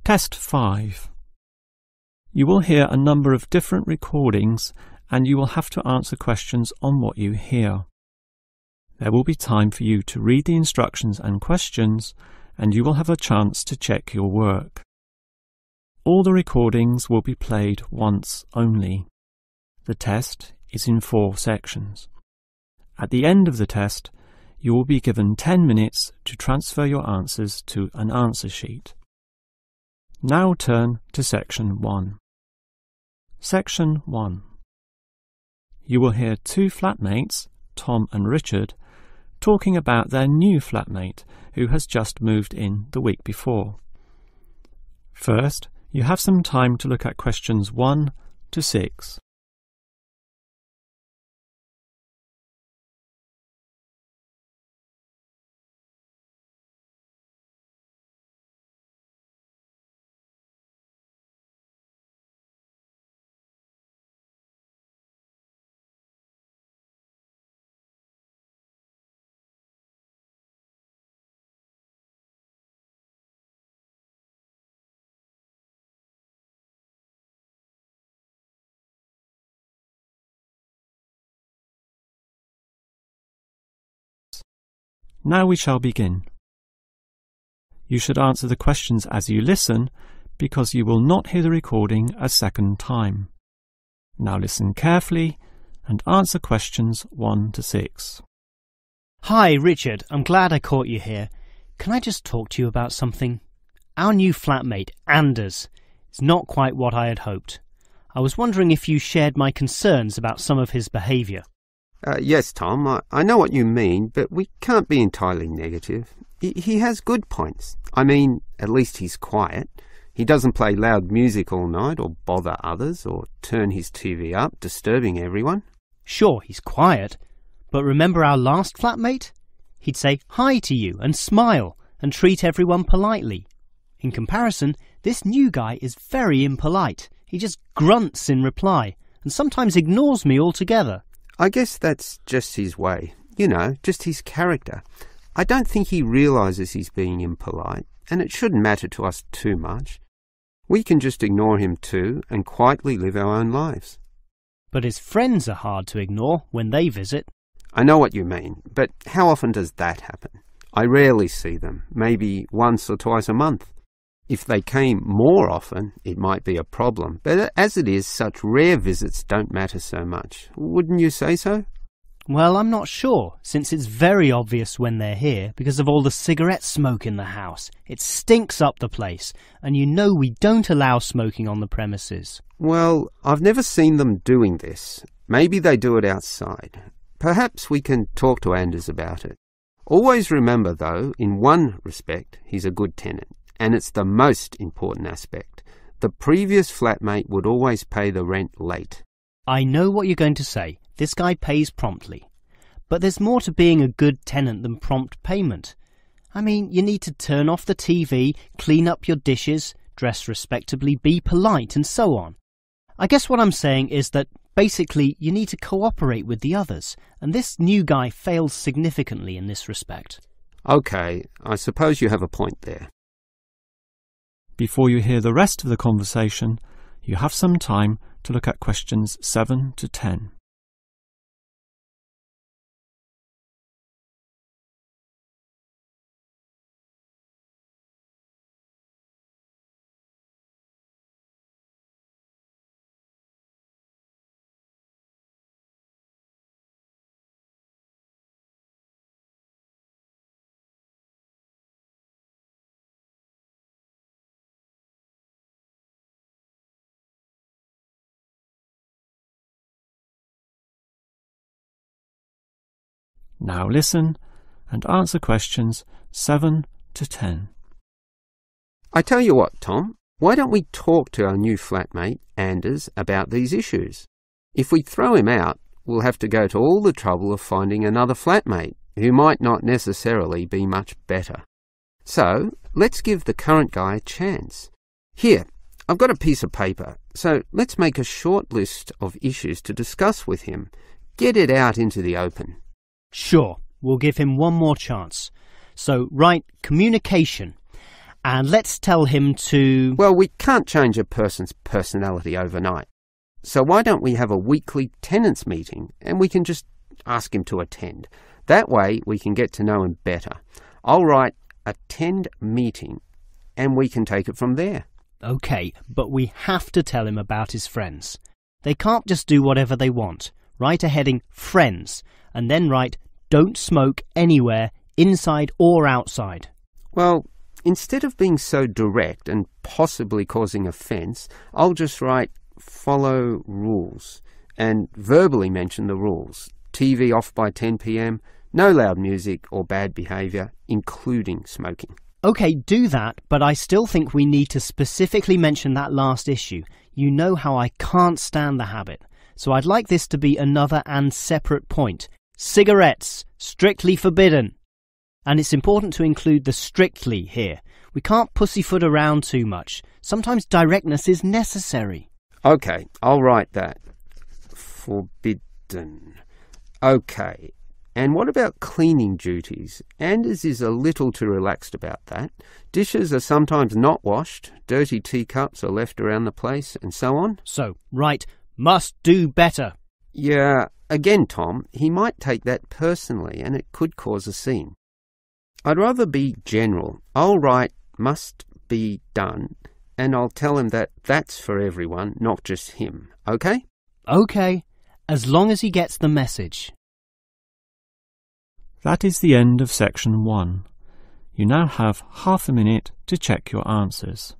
Test 5. You will hear a number of different recordings and you will have to answer questions on what you hear. There will be time for you to read the instructions and questions, and you will have a chance to check your work. All the recordings will be played once only. The test is in 4 sections. At the end of the test, you will be given 10 minutes to transfer your answers to an answer sheet. Now turn to Section 1. Section 1. You will hear 2 flatmates, Tom and Richard, talking about their new flatmate who has just moved in the week before. First, you have some time to look at questions 1 to 6. Now we shall begin. You should answer the questions as you listen, because you will not hear the recording a second time. Now listen carefully and answer questions 1 to 6. Hi, Richard. I'm glad I caught you here. Can I just talk to you about something? Our new flatmate, Anders, is not quite what I had hoped. I was wondering if you shared my concerns about some of his behaviour. Yes, Tom, I know what you mean, but we can't be entirely negative. He has good points. I mean, at least he's quiet. He doesn't play loud music all night or bother others or turn his TV up, disturbing everyone. Sure, he's quiet, but remember our last flatmate? He'd say hi to you and smile and treat everyone politely. In comparison, this new guy is very impolite. He just grunts in reply and sometimes ignores me altogether. I guess that's just his way, just his character. I don't think he realises he's being impolite, and it shouldn't matter to us too much. We can just ignore him too and quietly live our own lives. But his friends are hard to ignore when they visit. I know what you mean, but how often does that happen? I rarely see them, maybe once or twice a month. If they came more often, it might be a problem, but as it is, such rare visits don't matter so much. Wouldn't you say so? Well, I'm not sure, since it's very obvious when they're here because of all the cigarette smoke in the house. It stinks up the place, and you know we don't allow smoking on the premises. Well, I've never seen them doing this. Maybe they do it outside. Perhaps we can talk to Anders about it. Always remember, though, in one respect, he's a good tenant. And it's the most important aspect. The previous flatmate would always pay the rent late. I know what you're going to say. This guy pays promptly. But there's more to being a good tenant than prompt payment. I mean, you need to turn off the TV, clean up your dishes, dress respectably, be polite, and so on. I guess what I'm saying is that basically you need to cooperate with the others, and this new guy fails significantly in this respect. Okay, I suppose you have a point there. Before you hear the rest of the conversation, you have some time to look at questions 7 to 10. Now listen and answer questions 7 to 10. I tell you what, Tom, why don't we talk to our new flatmate, Anders, about these issues? If we throw him out, we'll have to go to all the trouble of finding another flatmate, who might not necessarily be much better. So, let's give the current guy a chance. Here, I've got a piece of paper, so let's make a short list of issues to discuss with him. Get it out into the open. Sure, we'll give him one more chance. So write communication. And let's tell him to... Well, we can't change a person's personality overnight. So why don't we have a weekly tenants meeting and we can just ask him to attend. That way we can get to know him better. I'll write attend meeting and we can take it from there. OK, but we have to tell him about his friends. They can't just do whatever they want. Write a heading friends and then write don't smoke anywhere, inside or outside. Well, instead of being so direct and possibly causing offence, I'll just write follow rules and verbally mention the rules. TV off by 10 p.m, no loud music or bad behaviour, including smoking. OK, do that, but I still think we need to specifically mention that last issue. You know how I can't stand the habit. So I'd like this to be another and separate point. Cigarettes, strictly forbidden. And it's important to include the strictly here. We can't pussyfoot around too much. Sometimes directness is necessary. OK, I'll write that. Forbidden. OK. And what about cleaning duties? Anders is a little too relaxed about that. Dishes are sometimes not washed, dirty teacups are left around the place, and so on. So, write, must do better. Yeah, again, Tom, he might take that personally and it could cause a scene. I'd rather be general. I'll write must be done and I'll tell him that that's for everyone, not just him. OK? OK, as long as he gets the message. That is the end of section 1. You now have half a minute to check your answers.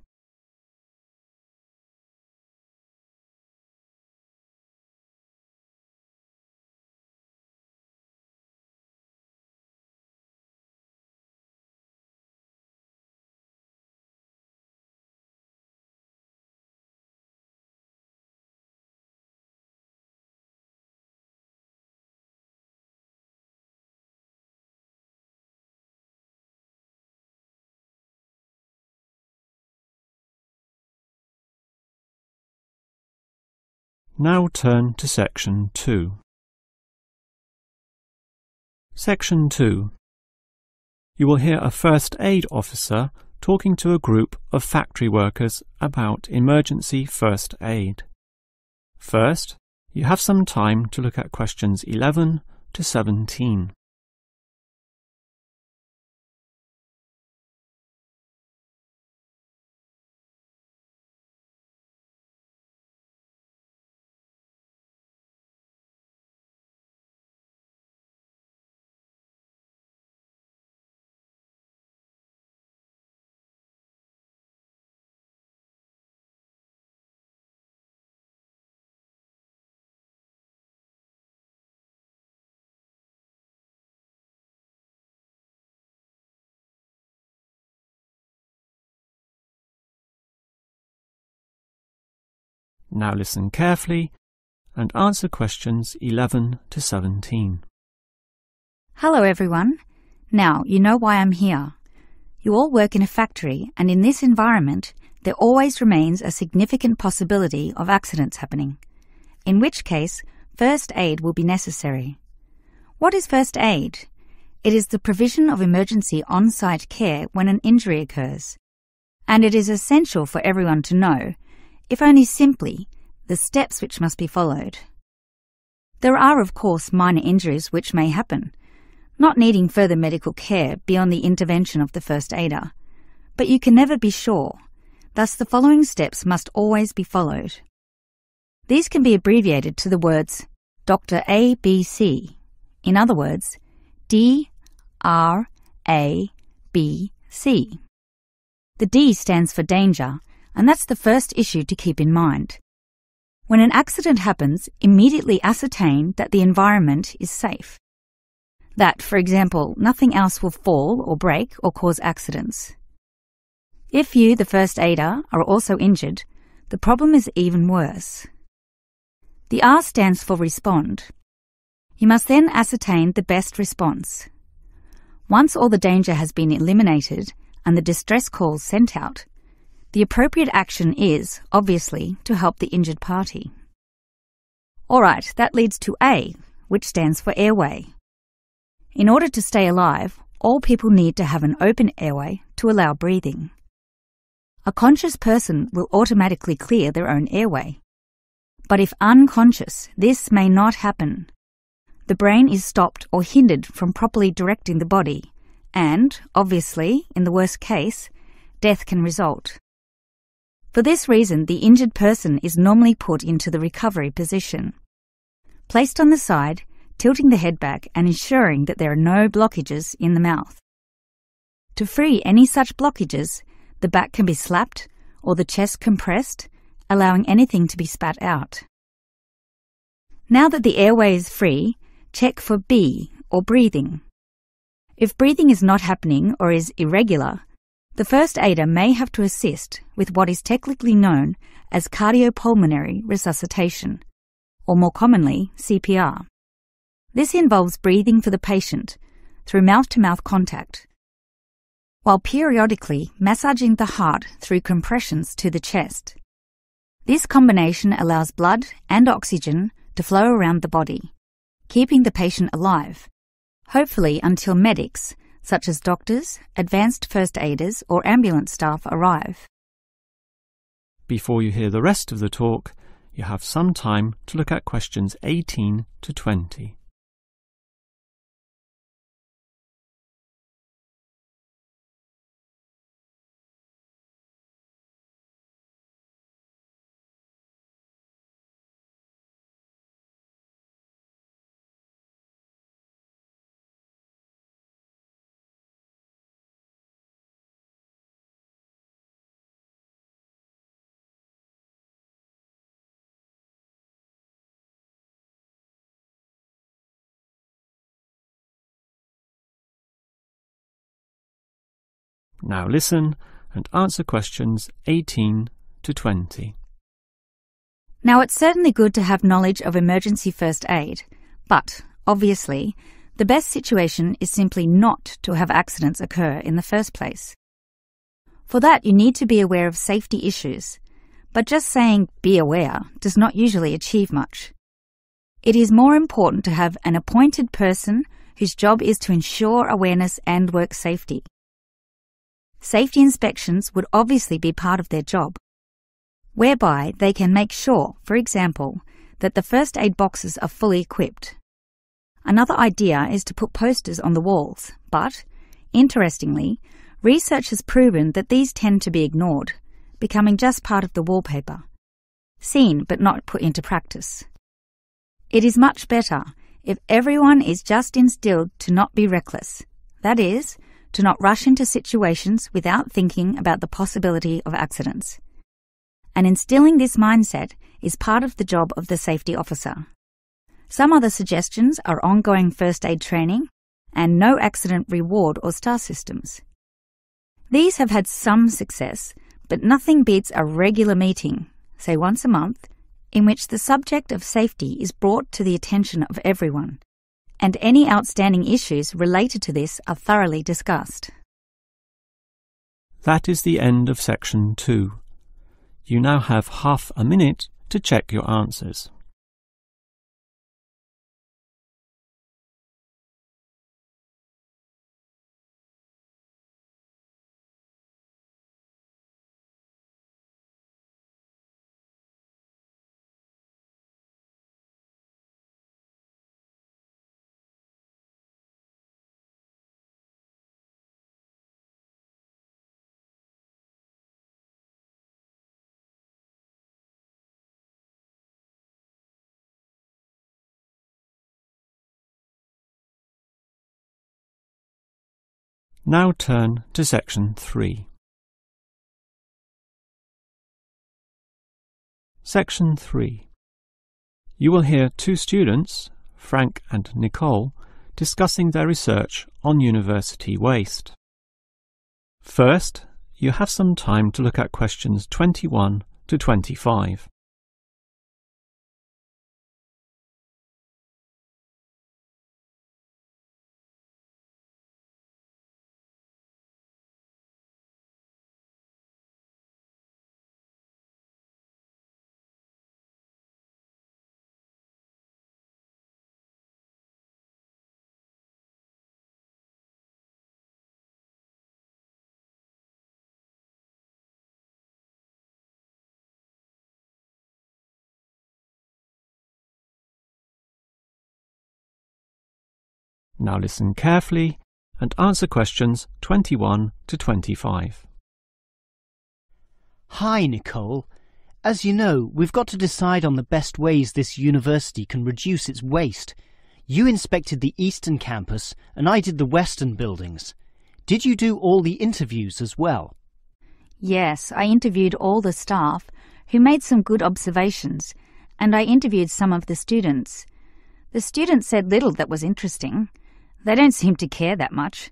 Now turn to section 2. Section 2. You will hear a first aid officer talking to a group of factory workers about emergency first aid. First, you have some time to look at questions 11 to 17. Now listen carefully and answer questions 11 to 17. Hello everyone. Now you know why I'm here. You all work in a factory and in this environment there always remains a significant possibility of accidents happening, in which case first aid will be necessary. What is first aid? It is the provision of emergency on-site care when an injury occurs, and it is essential for everyone to know, if only simply, the steps which must be followed. There are, of course, minor injuries which may happen, not needing further medical care beyond the intervention of the first aider, but you can never be sure, thus the following steps must always be followed. These can be abbreviated to the words Dr. ABC, in other words, DRABC. The D stands for danger, and that's the first issue to keep in mind. When an accident happens, immediately ascertain that the environment is safe. That, for example, nothing else will fall or break or cause accidents. If you, the first aider, are also injured, the problem is even worse. The R stands for respond. You must then ascertain the best response. Once all the danger has been eliminated and the distress calls sent out, the appropriate action is, obviously, to help the injured party. Alright, that leads to A, which stands for airway. In order to stay alive, all people need to have an open airway to allow breathing. A conscious person will automatically clear their own airway. But if unconscious, this may not happen. The brain is stopped or hindered from properly directing the body, and, obviously, in the worst case, death can result. For this reason, the injured person is normally put into the recovery position. Placed on the side, tilting the head back and ensuring that there are no blockages in the mouth. To free any such blockages, the back can be slapped or the chest compressed, allowing anything to be spat out. Now that the airway is free, check for B, or breathing. If breathing is not happening or is irregular, the first aider may have to assist with what is technically known as cardiopulmonary resuscitation, or more commonly, CPR. This involves breathing for the patient through mouth-to-mouth contact, while periodically massaging the heart through compressions to the chest. This combination allows blood and oxygen to flow around the body, keeping the patient alive, hopefully until medics, such as doctors, advanced first aiders, or ambulance staff arrive. Before you hear the rest of the talk, you have some time to look at questions 18 to 20. Now listen and answer questions 18 to 20. Now, it's certainly good to have knowledge of emergency first aid, but, obviously, the best situation is simply not to have accidents occur in the first place. For that, you need to be aware of safety issues, but just saying "be aware" does not usually achieve much. It is more important to have an appointed person whose job is to ensure awareness and work safety. Safety inspections would obviously be part of their job, whereby they can make sure, for example, that the first aid boxes are fully equipped. Another idea is to put posters on the walls, but, interestingly, research has proven that these tend to be ignored, becoming just part of the wallpaper, seen but not put into practice. It is much better if everyone is just instilled to not be reckless, that is, to not rush into situations without thinking about the possibility of accidents. And instilling this mindset is part of the job of the safety officer. Some other suggestions are ongoing first aid training and no accident reward or star systems. These have had some success, but nothing beats a regular meeting, say once a month, in which the subject of safety is brought to the attention of everyone, and any outstanding issues related to this are thoroughly discussed. That is the end of section 2. You now have half a minute to check your answers. Now turn to section 3. Section 3. You will hear two students, Frank and Nicole, discussing their research on university waste. First, you have some time to look at questions 21 to 25. Now listen carefully and answer questions 21 to 25. Hi, Nicole. As you know, we've got to decide on the best ways this university can reduce its waste. You inspected the eastern campus and I did the western buildings. Did you do all the interviews as well? Yes, I interviewed all the staff who made some good observations, and I interviewed some of the students. The students said little that was interesting. They don't seem to care that much.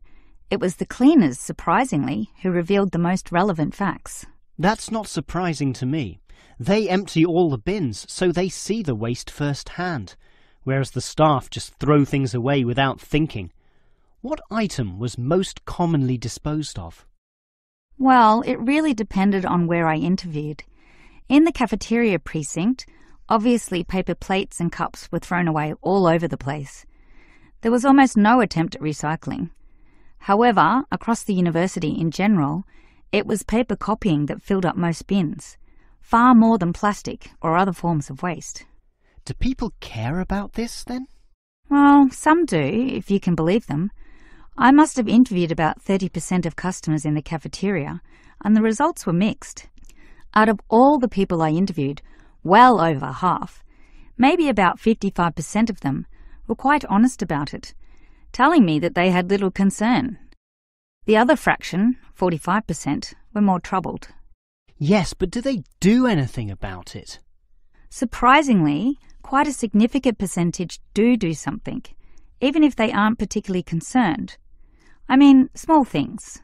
It was the cleaners, surprisingly, who revealed the most relevant facts. That's not surprising to me. They empty all the bins, so they see the waste firsthand, whereas the staff just throw things away without thinking. What item was most commonly disposed of? Well, it really depended on where I interviewed. In the cafeteria precinct, obviously paper plates and cups were thrown away all over the place. There was almost no attempt at recycling. However, across the university in general, it was paper copying that filled up most bins, far more than plastic or other forms of waste. Do people care about this, then? Well, some do, if you can believe them. I must have interviewed about 30% of customers in the cafeteria, and the results were mixed. Out of all the people I interviewed, well over half, maybe about 55% of them, were quite honest about it, telling me that they had little concern. The other fraction, 45%, were more troubled. Yes, but do they do anything about it? Surprisingly, quite a significant percentage do something, even if they aren't particularly concerned. I mean, small things.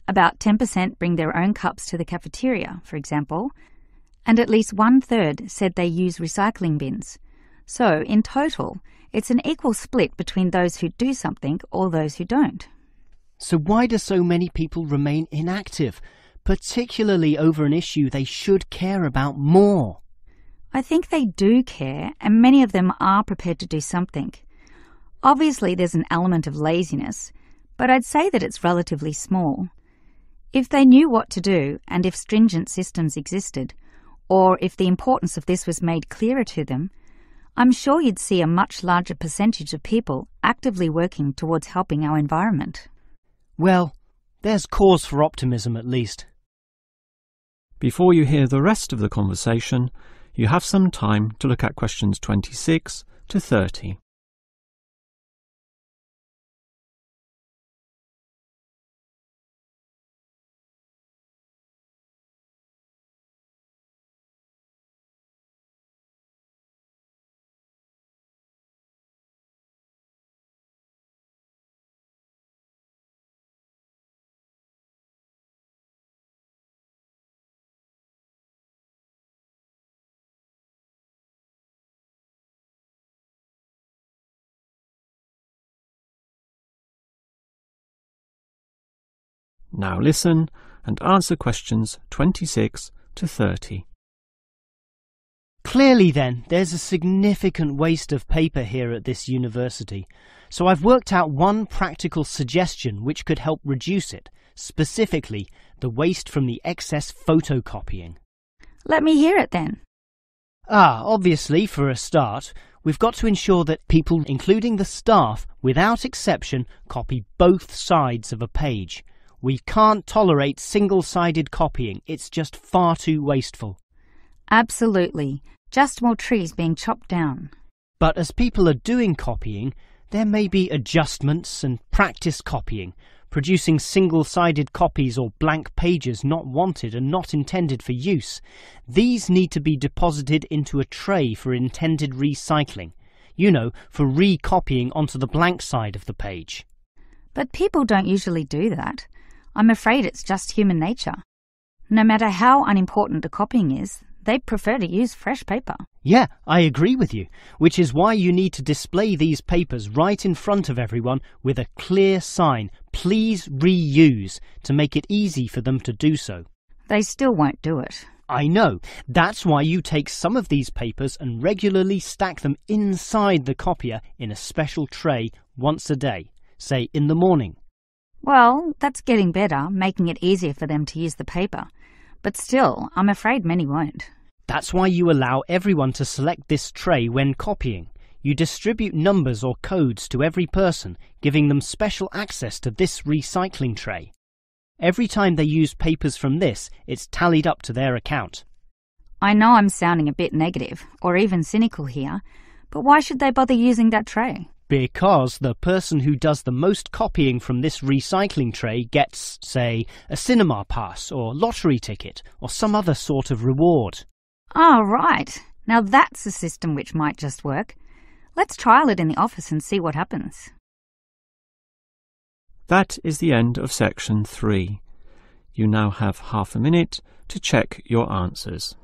About 10% bring their own cups to the cafeteria, for example, and at least 1/3 said they use recycling bins. So, in total, it's an equal split between those who do something or those who don't. So why do so many people remain inactive, particularly over an issue they should care about more? I think they do care, and many of them are prepared to do something. Obviously, there's an element of laziness, but I'd say that it's relatively small. If they knew what to do, and if stringent systems existed, or if the importance of this was made clearer to them, I'm sure you'd see a much larger percentage of people actively working towards helping our environment. Well, there's cause for optimism at least. Before you hear the rest of the conversation, you have some time to look at questions 26 to 30. Now listen and answer questions 26 to 30. Clearly then, there's a significant waste of paper here at this university, so I've worked out one practical suggestion which could help reduce it, specifically the waste from the excess photocopying. Let me hear it then. Obviously, for a start, we've got to ensure that people, including the staff, without exception, copy both sides of a page. We can't tolerate single-sided copying. It's just far too wasteful. Absolutely. Just more trees being chopped down. But as people are doing copying, there may be adjustments and practice copying, producing single-sided copies or blank pages not wanted and not intended for use. These need to be deposited into a tray for intended recycling. You know, for recopying onto the blank side of the page. But people don't usually do that. I'm afraid it's just human nature. No matter how unimportant the copying is, they prefer to use fresh paper. Yeah, I agree with you, which is why you need to display these papers right in front of everyone with a clear sign, "Please reuse," to make it easy for them to do so. They still won't do it. I know. That's why you take some of these papers and regularly stack them inside the copier in a special tray once a day, say in the morning. Well, that's getting better, making it easier for them to use the paper. But still, I'm afraid many won't. That's why you allow everyone to select this tray when copying. You distribute numbers or codes to every person, giving them special access to this recycling tray. Every time they use papers from this, it's tallied up to their account. I know I'm sounding a bit negative, or even cynical here, but why should they bother using that tray? Because the person who does the most copying from this recycling tray gets, say, a cinema pass or lottery ticket or some other sort of reward. Ah, right. Now that's a system which might just work. Let's trial it in the office and see what happens. That is the end of section 3. You now have half a minute to check your answers.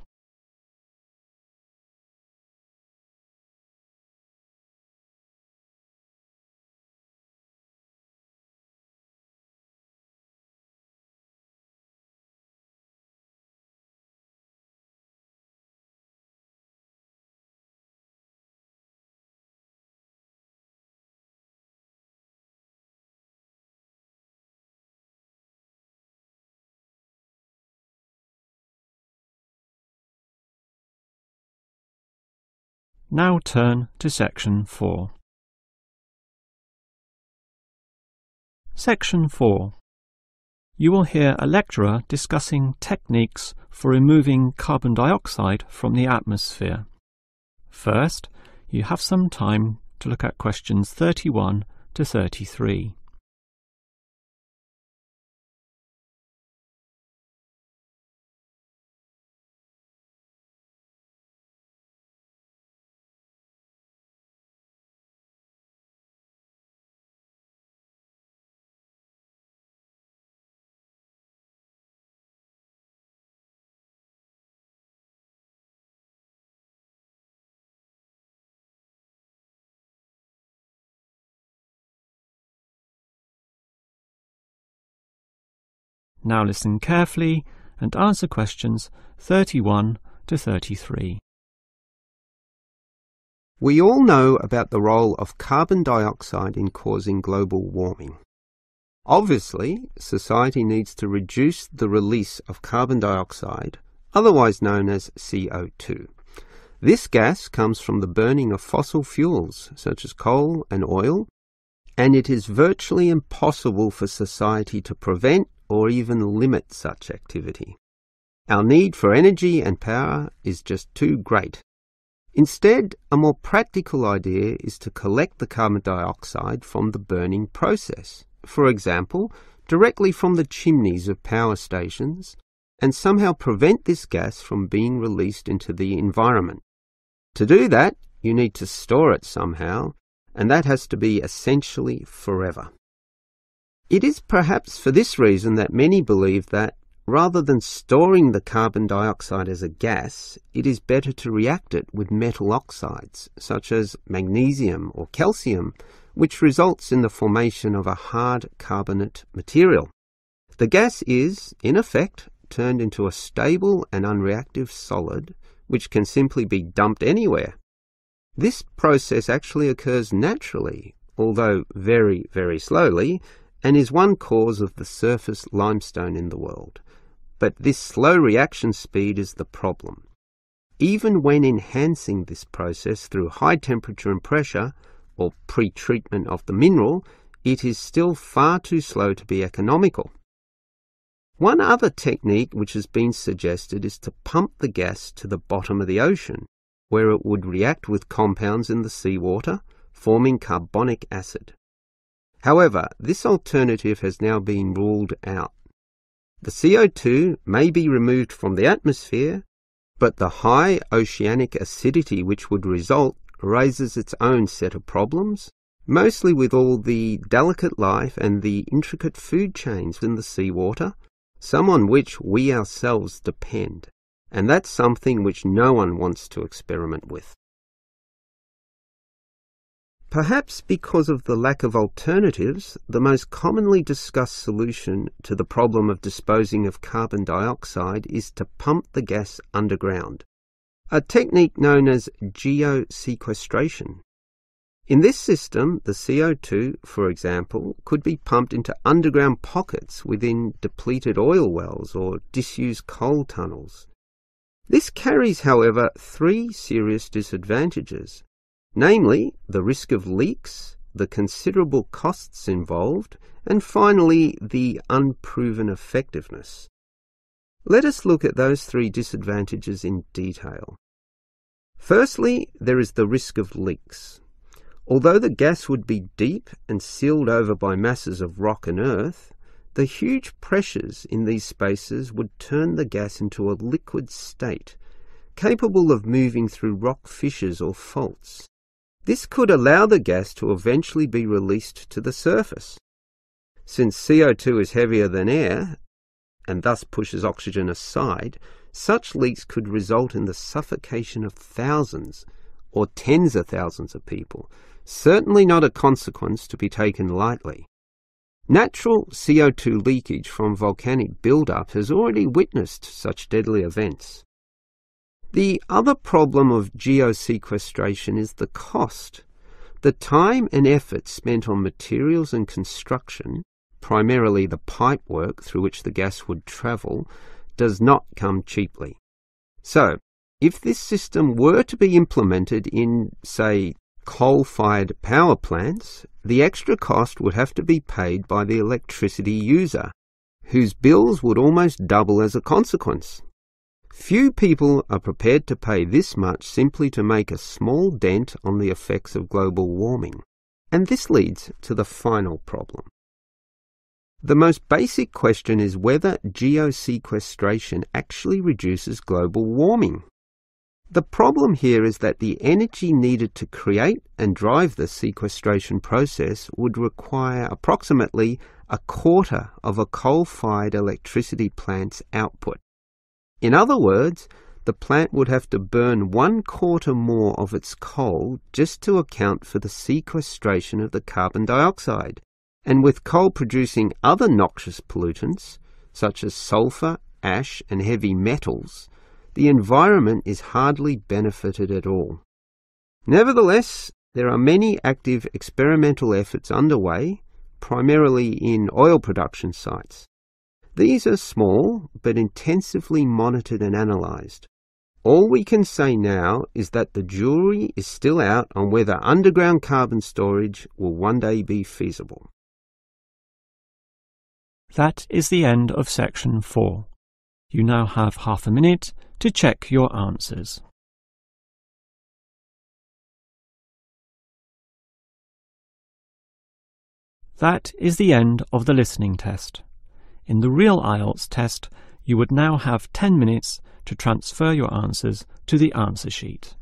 Now turn to section 4. Section 4. You will hear a lecturer discussing techniques for removing carbon dioxide from the atmosphere. First, you have some time to look at questions 31 to 33. Now listen carefully and answer questions 31 to 33. We all know about the role of carbon dioxide in causing global warming. Obviously, society needs to reduce the release of carbon dioxide, otherwise known as CO2. This gas comes from the burning of fossil fuels, such as coal and oil, and it is virtually impossible for society to prevent or even limit such activity. Our need for energy and power is just too great. Instead, a more practical idea is to collect the carbon dioxide from the burning process, for example, directly from the chimneys of power stations, and somehow prevent this gas from being released into the environment. To do that, you need to store it somehow, and that has to be essentially forever. It is perhaps for this reason that many believe that, rather than storing the carbon dioxide as a gas, it is better to react it with metal oxides, such as magnesium or calcium, which results in the formation of a hard carbonate material. The gas is, in effect, turned into a stable and unreactive solid, which can simply be dumped anywhere. This process actually occurs naturally, although very, very slowly, and is one cause of the surface limestone in the world. But this slow reaction speed is the problem. Even when enhancing this process through high temperature and pressure, or pre-treatment of the mineral, it is still far too slow to be economical. One other technique which has been suggested is to pump the gas to the bottom of the ocean, where it would react with compounds in the seawater, forming carbonic acid. However, this alternative has now been ruled out. The CO2 may be removed from the atmosphere, but the high oceanic acidity which would result raises its own set of problems, mostly with all the delicate life and the intricate food chains in the seawater, some on which we ourselves depend, and that's something which no one wants to experiment with. Perhaps because of the lack of alternatives, the most commonly discussed solution to the problem of disposing of carbon dioxide is to pump the gas underground, a technique known as geosequestration. In this system, the CO2, for example, could be pumped into underground pockets within depleted oil wells or disused coal tunnels. This carries, however, 3 serious disadvantages. namely the risk of leaks, the considerable costs involved, and finally the unproven effectiveness. Let us look at those three disadvantages in detail. Firstly, there is the risk of leaks. Although the gas would be deep and sealed over by masses of rock and earth, the huge pressures in these spaces would turn the gas into a liquid state, capable of moving through rock fissures or faults. This could allow the gas to eventually be released to the surface. Since CO2 is heavier than air, and thus pushes oxygen aside, such leaks could result in the suffocation of thousands or tens of thousands of people, certainly not a consequence to be taken lightly. Natural CO2 leakage from volcanic buildup has already witnessed such deadly events. The other problem of geosequestration is the cost. The time and effort spent on materials and construction, primarily the pipework through which the gas would travel, does not come cheaply. So, if this system were to be implemented in, say, coal-fired power plants, the extra cost would have to be paid by the electricity user, whose bills would almost double as a consequence. Few people are prepared to pay this much simply to make a small dent on the effects of global warming. And this leads to the final problem. The most basic question is whether geosequestration actually reduces global warming. The problem here is that the energy needed to create and drive the sequestration process would require approximately a quarter of a coal-fired electricity plant's output. In other words, the plant would have to burn 1/4 more of its coal just to account for the sequestration of the carbon dioxide. And with coal producing other noxious pollutants, such as sulfur, ash, and heavy metals, the environment is hardly benefited at all. Nevertheless, there are many active experimental efforts underway, primarily in oil production sites. These are small, but intensively monitored and analysed. All we can say now is that the jury is still out on whether underground carbon storage will one day be feasible. That is the end of section 4. You now have half a minute to check your answers. That is the end of the listening test. In the real IELTS test, you would now have 10 minutes to transfer your answers to the answer sheet.